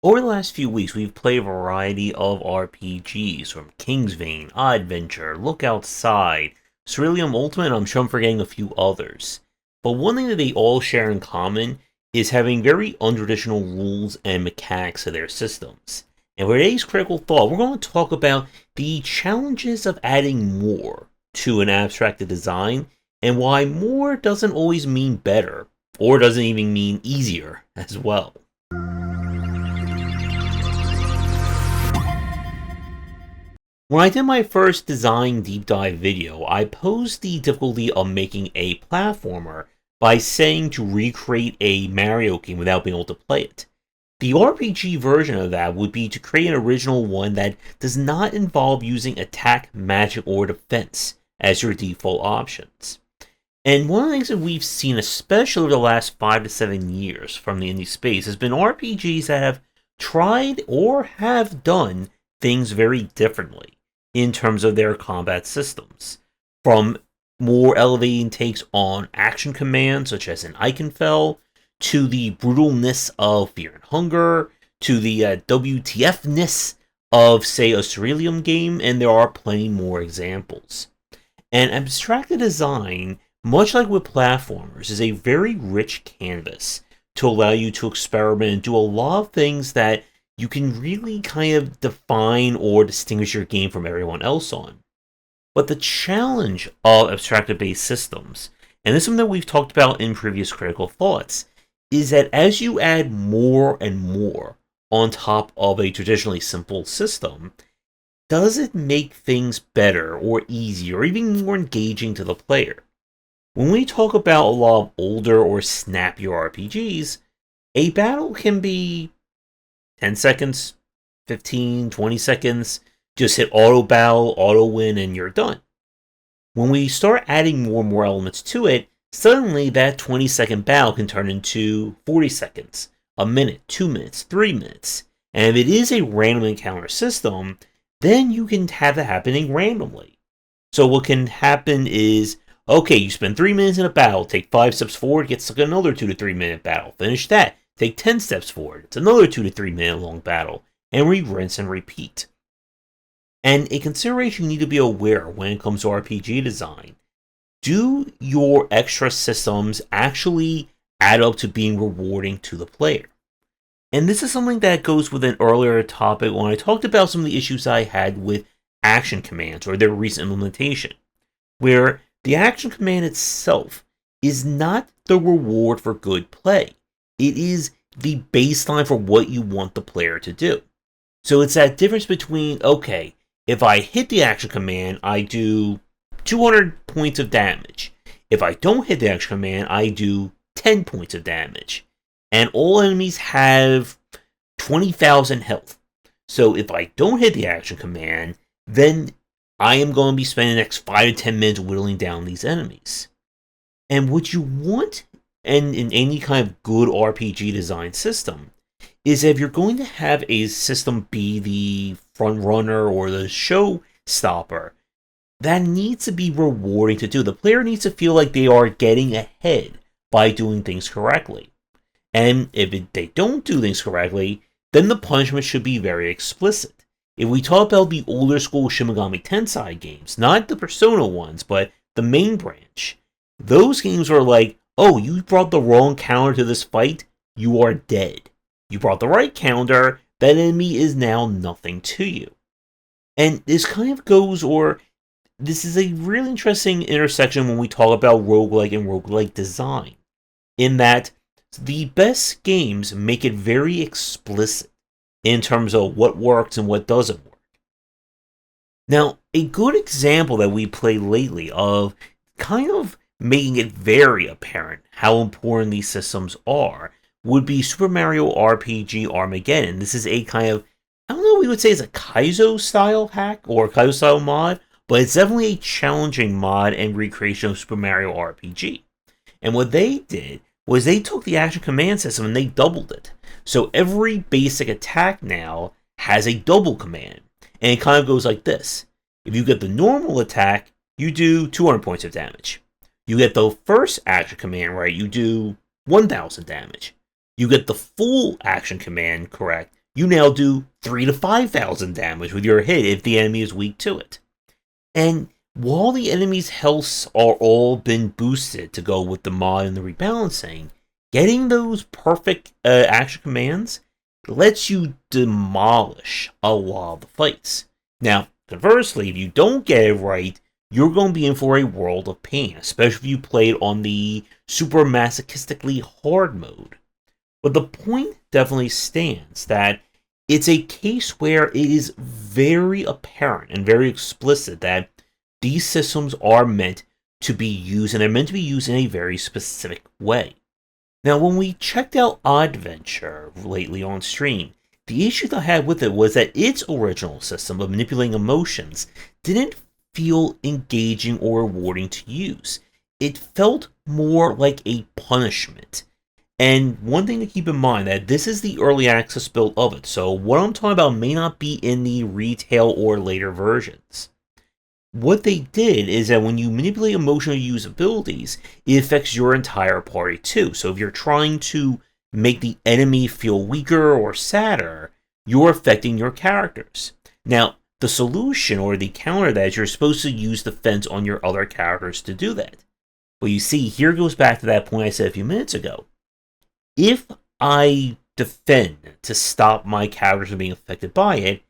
Over the last few weeks, we've played a variety of RPGs, from Kingsvein, Oddventure, Look Outside, Siralim Ultimate, and I'm sure I'm forgetting a few others. But one thing that they all share in common is having very untraditional rules and mechanics to their systems. And for today's Critical Thought, we're going to talk about the challenges of adding more to an abstracted design, and why more doesn't always mean better, or doesn't even mean easier as well. When I did my first design deep dive video, I posed the difficulty of making a platformer by saying to recreate a Mario game without being able to play it. The RPG version of that would be to create an original one that does not involve using attack, magic, or defense as your default options. And one of the things that we've seen, especially over the last 5 to 7 years from the indie space, has been RPGs that have tried or have done things very differently in terms of their combat systems. From more elevating takes on action commands, such as in Eichenfell, to the brutalness of Fear and Hunger, to the WTF-ness of, say, a Siralim game, and there are plenty more examples. And abstracted design, much like with platformers, is a very rich canvas to allow you to experiment and do a lot of things that you can really kind of define or distinguish your game from everyone else on. But the challenge of abstracted-based systems, and this is something that we've talked about in previous Critical Thoughts, is that as you add more and more on top of a traditionally simple system, does it make things better or easier or even more engaging to the player? When we talk about a lot of older or snappier RPGs, a battle can be 10 seconds, 15, 20 seconds, just hit auto battle, auto win, and you're done. When we start adding more and more elements to it, suddenly that 20-second battle can turn into 40 seconds, a minute, 2 minutes, 3 minutes. And if it is a random encounter system, then you can have it happening randomly. So what can happen is, okay, you spend 3 minutes in a battle, take 5 steps forward, get stuck in another 2 to 3 minute battle, finish that, take 10 steps forward, it's another 2 to 3 minute long battle, and rinse and repeat. And a consideration you need to be aware when it comes to RPG design: do your extra systems actually add up to being rewarding to the player? And this is something that goes with an earlier topic when I talked about some of the issues I had with action commands or their recent implementation, where the action command itself is not the reward for good play. It is the baseline for what you want the player to do. So it's that difference between, okay, if I hit the action command, I do 200 points of damage. If I don't hit the action command, I do 10 points of damage. And all enemies have 20,000 health. So if I don't hit the action command, then I am going to be spending the next 5 to 10 minutes whittling down these enemies. And what you want in any kind of good RPG design system is, if you're going to have a system be the front runner or the showstopper, that needs to be rewarding to do. The player needs to feel like they are getting ahead by doing things correctly. And if they don't do things correctly, then the punishment should be very explicit. If we talk about the older school Shin Megami Tensei games, not the Persona ones, but the main branch, those games were like, oh, you brought the wrong counter to this fight, you are dead. You brought the right counter, that enemy is now nothing to you. And this kind of goes, or this is a really interesting intersection when we talk about roguelike and roguelike design, in that the best games make it very explicit in terms of what works and what doesn't work. Now, a good example that we played lately of kind of making it very apparent how important these systems are would be Super Mario RPG Armageddon. This is a kind of, I don't know, we would say it's a Kaizo style hack or Kaizo style mod, but it's definitely a challenging mod and recreation of Super Mario RPG. And what they did was they took the action command system and they doubled it. So every basic attack now has a double command. And it kind of goes like this. If you get the normal attack, you do 200 points of damage. You get the first action command right, you do 1,000 damage. You get the full action command correct, you now do 3 to 5,000 damage with your hit if the enemy is weak to it. And while the enemy's healths are all been boosted to go with the mod and the rebalancing, getting those perfect action commands lets you demolish a lot of the fights. Now, conversely, if you don't get it right, you're going to be in for a world of pain, especially if you play it on the super masochistically hard mode. But the point definitely stands that it's a case where it is very apparent and very explicit that these systems are meant to be used, and they're meant to be used in a very specific way. Now, when we checked out Oddventure lately on stream, the issue that I had with it was that its original system of manipulating emotions didn't feel engaging or rewarding to use. It felt more like a punishment. And one thing to keep in mind, that this is the early access build of it, so what I'm talking about may not be in the retail or later versions. What they did is that when you manipulate emotional use abilities, it affects your entire party too. So if you're trying to make the enemy feel weaker or sadder, you're affecting your characters. Now, the solution or the counter to that is you're supposed to use defense on your other characters to do that. But you see, here goes back to that point I said a few minutes ago. If I defend to stop my characters from being affected by it,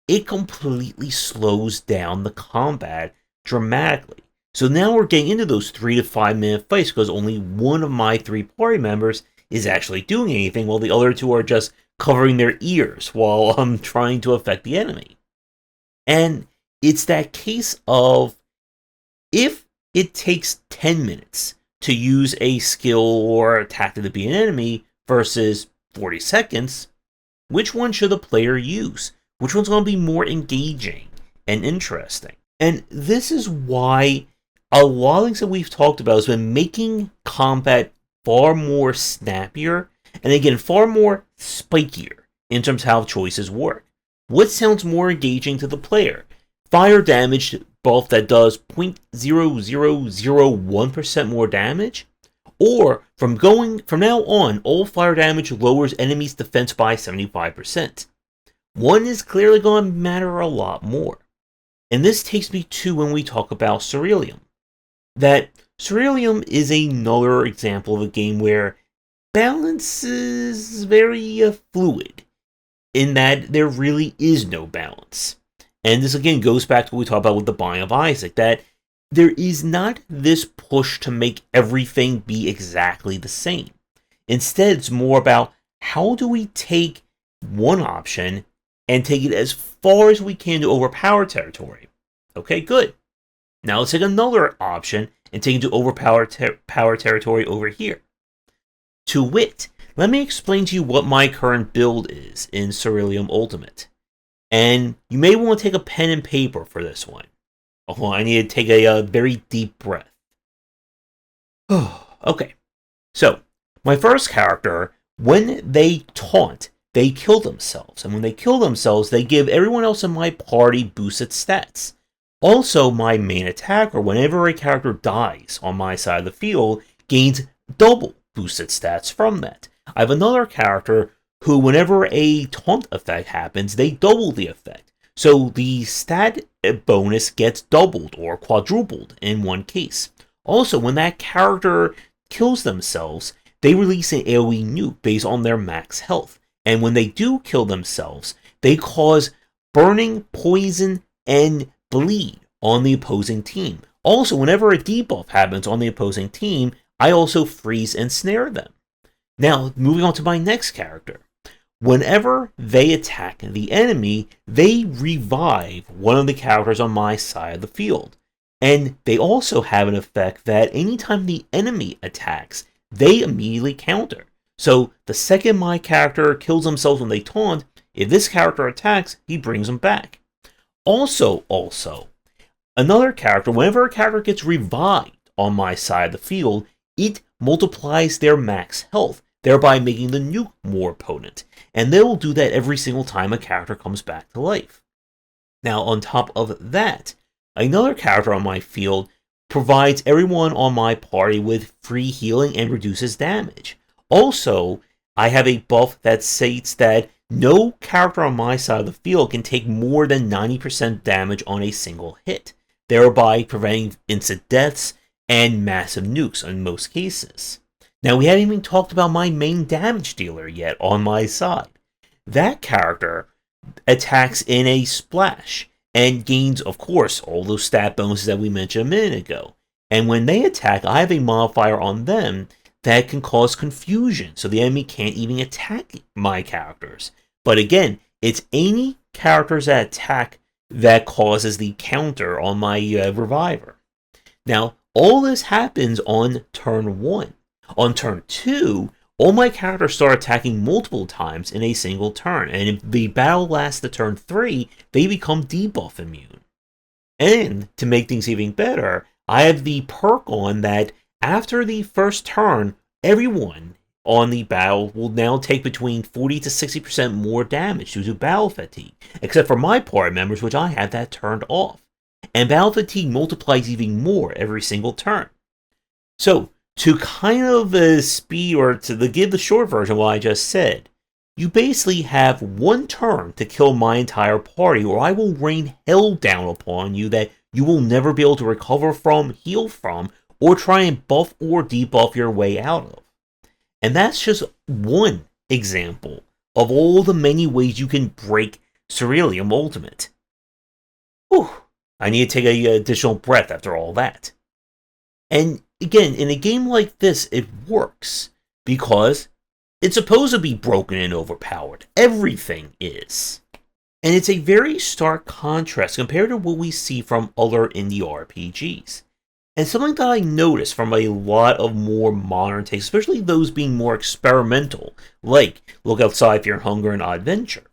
it completely slows down the combat dramatically. So now we're getting into those 3 to 5 minute fights because only one of my 3 party members is actually doing anything while the other 2 are just covering their ears while I'm trying to affect the enemy. And it's that case of, if it takes 10 minutes to use a skill or attack to defeat an enemy versus 40 seconds, which one should the player use? Which one's going to be more engaging and interesting? And this is why a lot of things that we've talked about has been making combat far more snappier, and again, far more spikier in terms of how choices work. What sounds more engaging to the player? Fire damage buff that does 0.0001% more damage? Or from now on, all fire damage lowers enemies' defense by 75%. One is clearly going to matter a lot more. And this takes me to when we talk about Siralim. That Siralim is another example of a game where balance is very fluid, in that there really is no balance. And this again goes back to what we talked about with the Binding of Isaac, that there is not this push to make everything be exactly the same. Instead, it's more about how do we take one option and take it as far as we can to overpower territory. Okay, good. Now let's take another option and take it to overpower power territory over here. To wit, let me explain to you what my current build is in Siralim Ultimate. And you may want to take a pen and paper for this one. Oh, I need to take a very deep breath. Okay, so my first character, when they taunt, they kill themselves. And when they kill themselves, they give everyone else in my party boosted stats. Also, my main attacker, whenever a character dies on my side of the field, gains double boosted stats from that. I have another character who, whenever a taunt effect happens, they double the effect. So the stat bonus gets doubled or quadrupled in one case. Also, when that character kills themselves, they release an AoE nuke based on their max health. And when they do kill themselves, they cause burning, poison, and bleed on the opposing team. Also, whenever a debuff happens on the opposing team, I also freeze and snare them. Now, moving on to my next character. Whenever they attack the enemy, they revive one of the characters on my side of the field. And they also have an effect that anytime the enemy attacks, they immediately counter. So the second my character kills themselves when they taunt, if this character attacks, he brings them back. Also, another character, whenever a character gets revived on my side of the field, it multiplies their max health, thereby making the nuke more potent. And they will do that every single time a character comes back to life. Now, on top of that, another character on my field provides everyone on my party with free healing and reduces damage. Also, I have a buff that states that No character on my side of the field can take more than 90% damage on a single hit, thereby preventing instant deaths and massive nukes in most cases. Now, we haven't even talked about my main damage dealer yet on my side. That character attacks in a splash and gains, of course, all those stat bonuses that we mentioned a minute ago. And when they attack, I have a modifier on them that can cause confusion, so the enemy can't even attack my characters. But again, it's any characters that attack that causes the counter on my reviver. Now, all this happens on turn 1. On turn 2, all my characters start attacking multiple times in a single turn, and if the battle lasts to turn 3, they become debuff immune. And, to make things even better, I have the perk on that after the first turn, everyone on the battle will now take between 40 to 60% more damage due to battle fatigue, except for my party members, which I have that turned off. And battle fatigue multiplies even more every single turn. So, to kind of speed, or to give the short version of what I just said, you basically have one turn to kill my entire party, or I will rain hell down upon you that you will never be able to recover from, heal from, or try and buff or debuff your way out of. And that's just one example of all the many ways you can break Siralim Ultimate. Whew, I need to take an additional breath after all that. And again, in a game like this, it works because it's supposed to be broken and overpowered. Everything is. And it's a very stark contrast compared to what we see from other indie RPGs. And something that I noticed from a lot of more modern takes, especially those being more experimental, like Look Outside, Fear and Hunger and Oddventure,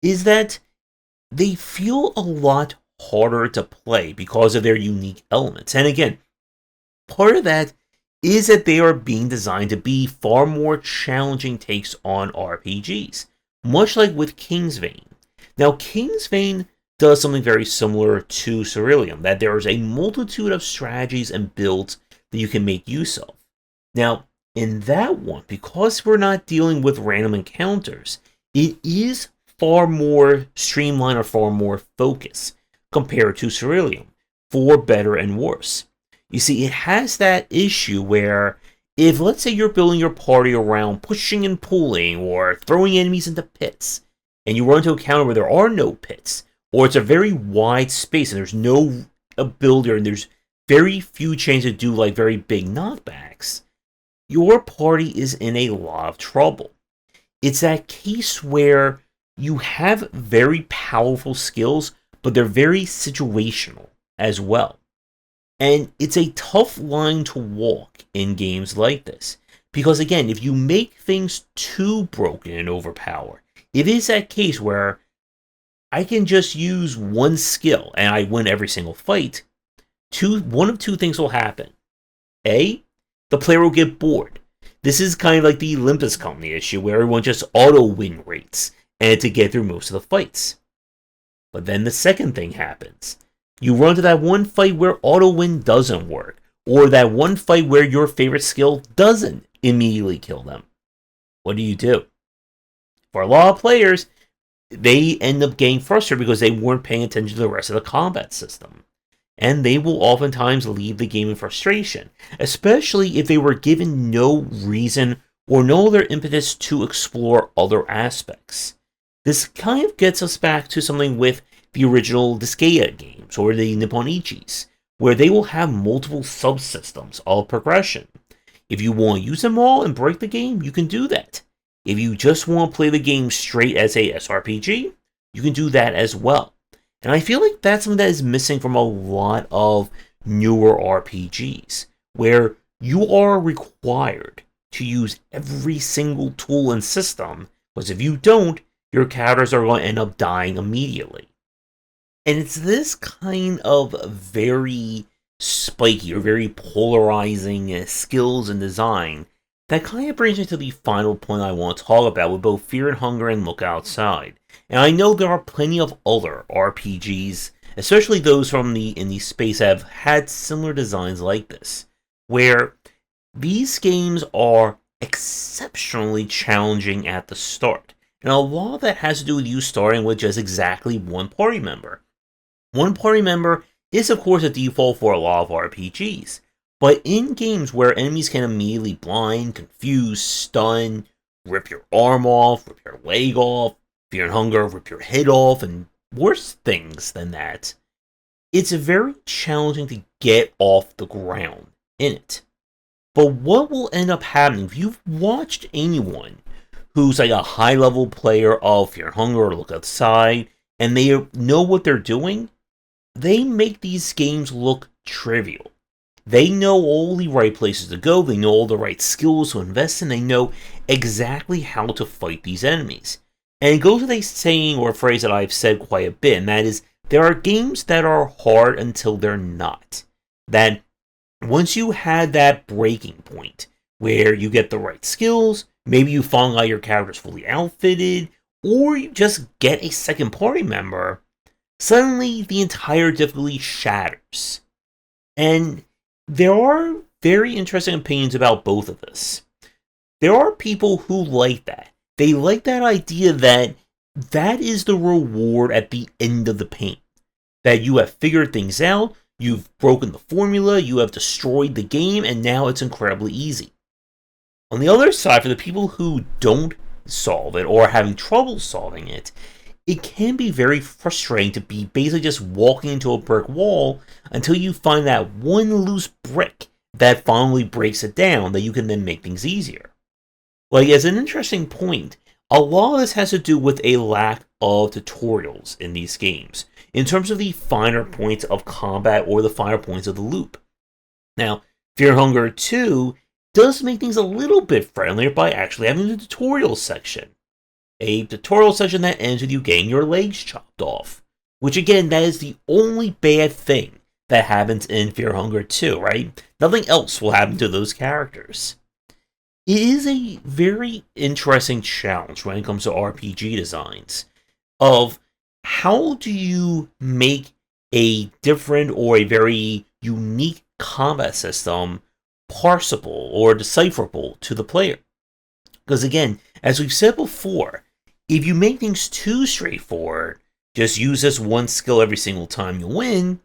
is that they feel a lot harder to play because of their unique elements. And again, part of that is that they are being designed to be far more challenging takes on RPGs, much like with Kingsvein. Now, Kingsvein does something very similar to Siralim, that there is a multitude of strategies and builds that you can make use of. Now, in that one, because we're not dealing with random encounters, it is far more streamlined or far more focused compared to Siralim, for better and worse. You see, it has that issue where if, let's say, you're building your party around pushing and pulling or throwing enemies into pits, and you run into a counter where there are no pits, or it's a very wide space and there's no ability, and there's very few changes to do like very big knockbacks, your party is in a lot of trouble. It's that case where you have very powerful skills, but they're very situational as well. And it's a tough line to walk in games like this. Because again, if you make things too broken and overpowered, it is that case where I can just use one skill and I win every single fight. One of two things will happen. A, the player will get bored. This is kind of like the Olympus Company issue where everyone just auto-win rates and to get through most of the fights. But then the second thing happens. You run to that one fight where auto-win doesn't work, or that one fight where your favorite skill doesn't immediately kill them. What do? For a lot of players, they end up getting frustrated because they weren't paying attention to the rest of the combat system. And they will oftentimes leave the game in frustration, especially if they were given no reason or no other impetus to explore other aspects. This kind of gets us back to something with the original Disgaea games, or the Nipponichis, where they will have multiple subsystems of progression. If you want to use them all and break the game, you can do that. If you just want to play the game straight as a SRPG, you can do that as well. And I feel like that's something that is missing from a lot of newer RPGs, where you are required to use every single tool and system, because if you don't, your characters are going to end up dying immediately. And it's this kind of very spiky or very polarizing skills and design that kind of brings me to the final point I want to talk about with both Fear and Hunger and Look Outside. And I know there are plenty of other RPGs, especially those from the indie space, that have had similar designs like this, where these games are exceptionally challenging at the start. And a lot of that has to do with you starting with just exactly one party member. One party member is, of course, a default for a lot of RPGs. But in games where enemies can immediately blind, confuse, stun, rip your arm off, rip your leg off, fear and hunger, rip your head off, and worse things than that, it's very challenging to get off the ground in it. But what will end up happening if you've watched anyone who's like a high-level player of Fear and Hunger or Look Outside, and they know what they're doing, they make these games look trivial. They know all the right places to go, they know all the right skills to invest in, they know exactly how to fight these enemies. And it goes with a saying or a phrase that I've said quite a bit, and that is, there are games that are hard until they're not. That once you had that breaking point, where you get the right skills, maybe you find out your character's fully outfitted, or you just get a second party member, suddenly the entire difficulty shatters. And there are very interesting opinions about both of this. There are people who like that. They like that idea that that is the reward at the end of the pain. That you have figured things out, you've broken the formula, you have destroyed the game, and now it's incredibly easy. On the other side, for the people who don't solve it or are having trouble solving it, it can be very frustrating to be basically just walking into a brick wall until you find that one loose brick that finally breaks it down that you can then make things easier. Like, as an interesting point, a lot of this has to do with a lack of tutorials in these games, in terms of the finer points of combat or the finer points of the loop. Now, Fear and Hunger 2 does make things a little bit friendlier by actually having the tutorial section. A tutorial section that ends with you getting your legs chopped off. Which again, that is the only bad thing that happens in Fear and Hunger 2, right? Nothing else will happen to those characters. It is a very interesting challenge when it comes to RPG designs of how do you make a different or a very unique combat system parsable or decipherable to the player. Because again, as we've said before, if you make things too straightforward, just use this one skill every single time you win,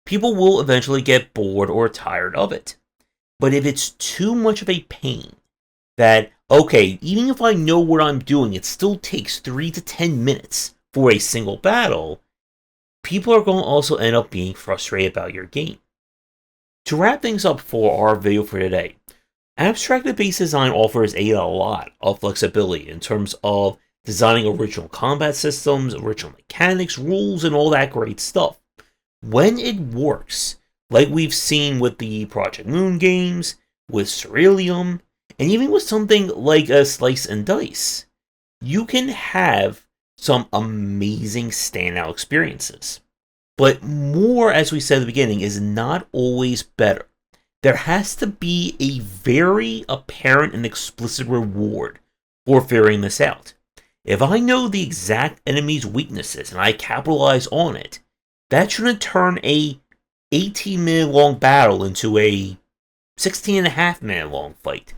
people will eventually get bored or tired of it. But if it's too much of a pain, that, okay, even if I know what I'm doing, it still takes 3 to 10 minutes for a single battle, people are going to also end up being frustrated about your game. To wrap things up for our video for today, abstracted-based design offers a lot of flexibility in terms of designing original combat systems, original mechanics, rules, and all that great stuff. When it works, like we've seen with the Project Moon games, with Siralim, and even with something like a Slice and Dice, you can have some amazing standout experiences. But more, as we said at the beginning, is not always better. There has to be a very apparent and explicit reward for figuring this out. If I know the exact enemy's weaknesses and I capitalize on it, that shouldn't turn a 18-minute long battle into a 16.5-minute long fight.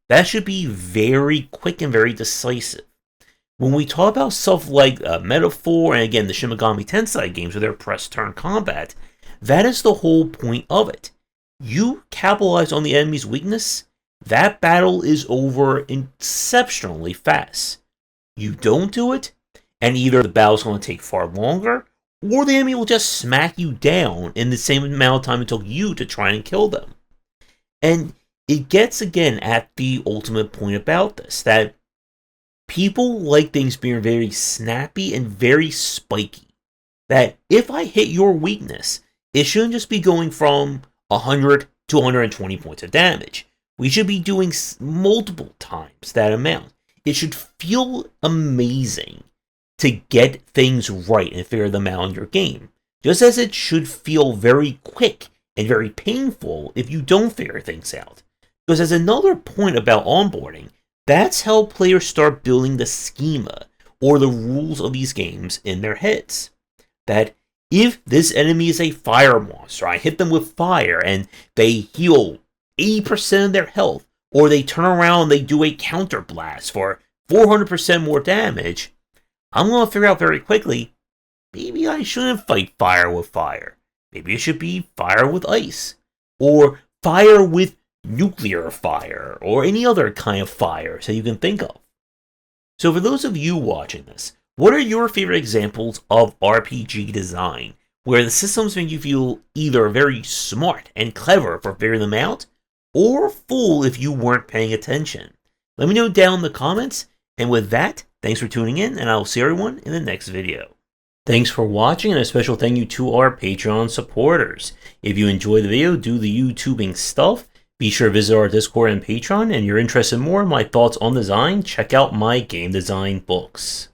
That should be very quick and very decisive. When we talk about stuff like Metaphor and again the Shin Megami Tensei games with their press turn combat, that is the whole point of it. You capitalize on the enemy's weakness, that battle is over exceptionally fast. You don't do it, and either the battle's going to take far longer, or the enemy will just smack you down in the same amount of time it took you to try and kill them. And it gets again at the ultimate point about this, that people like things being very snappy and very spiky. That if I hit your weakness, it shouldn't just be going from 100 to 120 points of damage. We should be doing multiple times that amount. It should feel amazing to get things right and figure them out in your game. Just as it should feel very quick and very painful if you don't figure things out. Because as another point about onboarding, that's how players start building the schema or the rules of these games in their heads. That if this enemy is a fire monster, I hit them with fire and they heal 80% of their health, or they turn around and they do a counter blast for 400% more damage, I'm going to figure out very quickly, maybe I shouldn't fight fire with fire. Maybe it should be fire with ice. Or fire with nuclear fire. Or any other kind of fire that you can think of. So for those of you watching this, what are your favorite examples of RPG design, where the systems make you feel either very smart and clever for figuring them out, or fool if you weren't paying attention? Let me know down in the comments, and with that, thanks for tuning in, and I'll see everyone in the next video. Thanks for watching, and a special thank you to our Patreon supporters. If you enjoyed the video, do the YouTubing stuff, be sure to visit our Discord and Patreon, and if you're interested in more of my thoughts on design, check out my game design books.